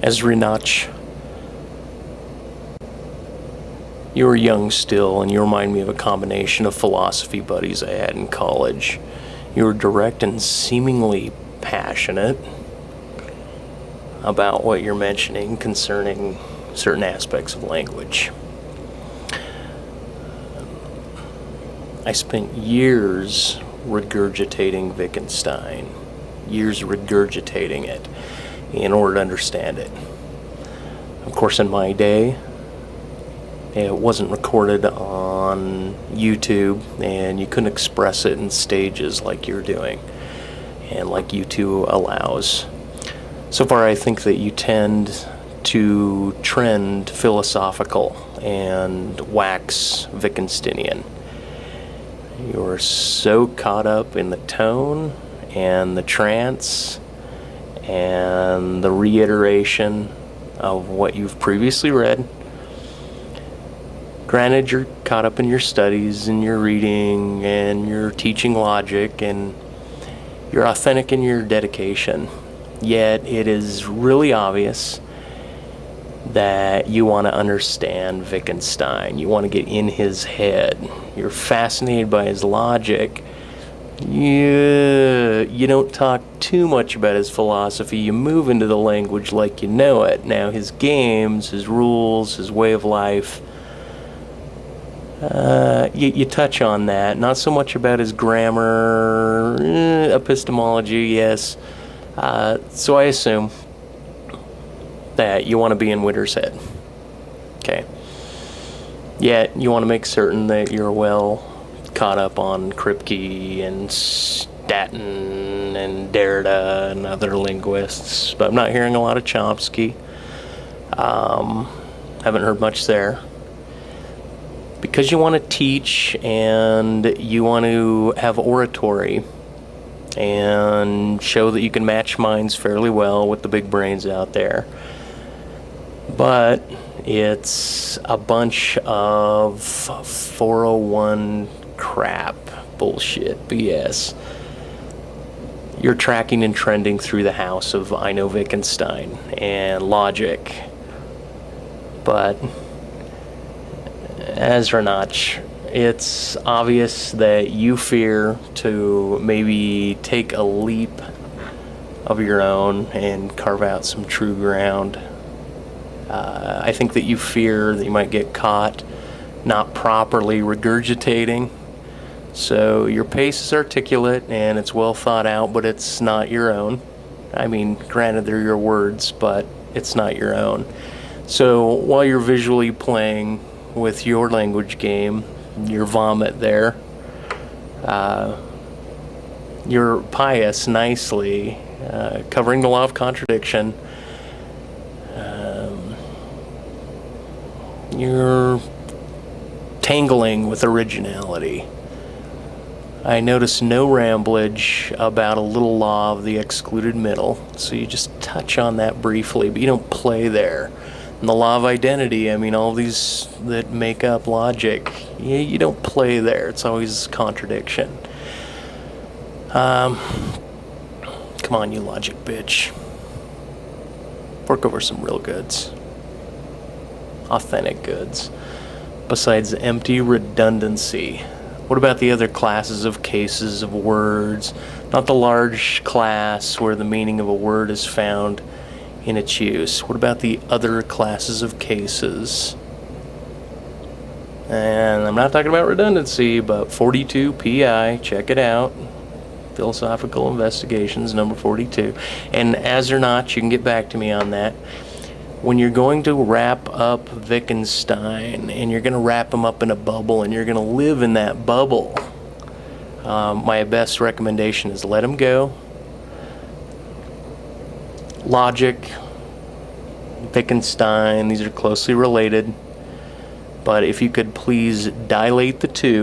Aziernoch, you were young still, and you remind me of a combination of philosophy buddies I had in college. You were direct and seemingly passionate about what you're mentioning concerning certain aspects of language. I spent years regurgitating Wittgenstein, years regurgitating it in order to understand it. Of course, in my day, it wasn't recorded on YouTube, and you couldn't express it in stages like you're doing, and like YouTube allows. So far, I think that you tend to trend philosophical and wax Wittgensteinian. You're so caught up in the tone and the trance and the reiteration of what you've previously read. Granted, you're caught up in your studies and your reading and your teaching logic, and you're authentic in your dedication. Yet it is really obvious that you want to understand Wittgenstein. You want to get in his head. You're fascinated by his logic. You don't talk too much about his philosophy. You move into the language like you know it. Now, his games, his rules, his way of life, you touch on that. Not so much about his grammar, epistemology, yes. So I assume that you want to be in Witter's head. Okay. Yet you want to make certain that you're well caught up on Kripke and Staten and Derrida and other linguists. But I'm not hearing a lot of Chomsky. Haven't heard much there. Because you want to teach and you want to have oratory and show that you can match minds fairly well with the big brains out there. But it's a bunch of 401 crap, bullshit, BS. You're tracking and trending through the house of I know Wittgenstein and logic. But Aziernoch, it's obvious that you fear to maybe take a leap of your own and carve out some true ground. I think that you fear that you might get caught not properly regurgitating. So your pace is articulate and it's well thought out, but it's not your own. I mean, granted, they're your words, but it's not your own. So while you're visually playing with your language game, your vomit there, you're pious nicely, covering the law of contradiction. You're tangling with originality. I notice no ramblage about a little law of the excluded middle, so you just touch on that briefly, but you don't play there. And the law of identity, I mean, all these that make up logic, you don't play there. It's always contradiction. Come on, you logic bitch. Work over some real goods. Authentic goods. Besides empty redundancy. What about the other classes of cases of words? Not the large class where the meaning of a word is found in its use. What about the other classes of cases? And I'm not talking about redundancy, but 42 PI, check it out. Philosophical Investigations, number 42. And Aziernoch, you can get back to me on that. When you're going to wrap up Wittgenstein, and you're going to wrap him up in a bubble, and you're going to live in that bubble, my best recommendation is let him go. Logic, Wittgenstein, these are closely related. But if you could please dilate the two,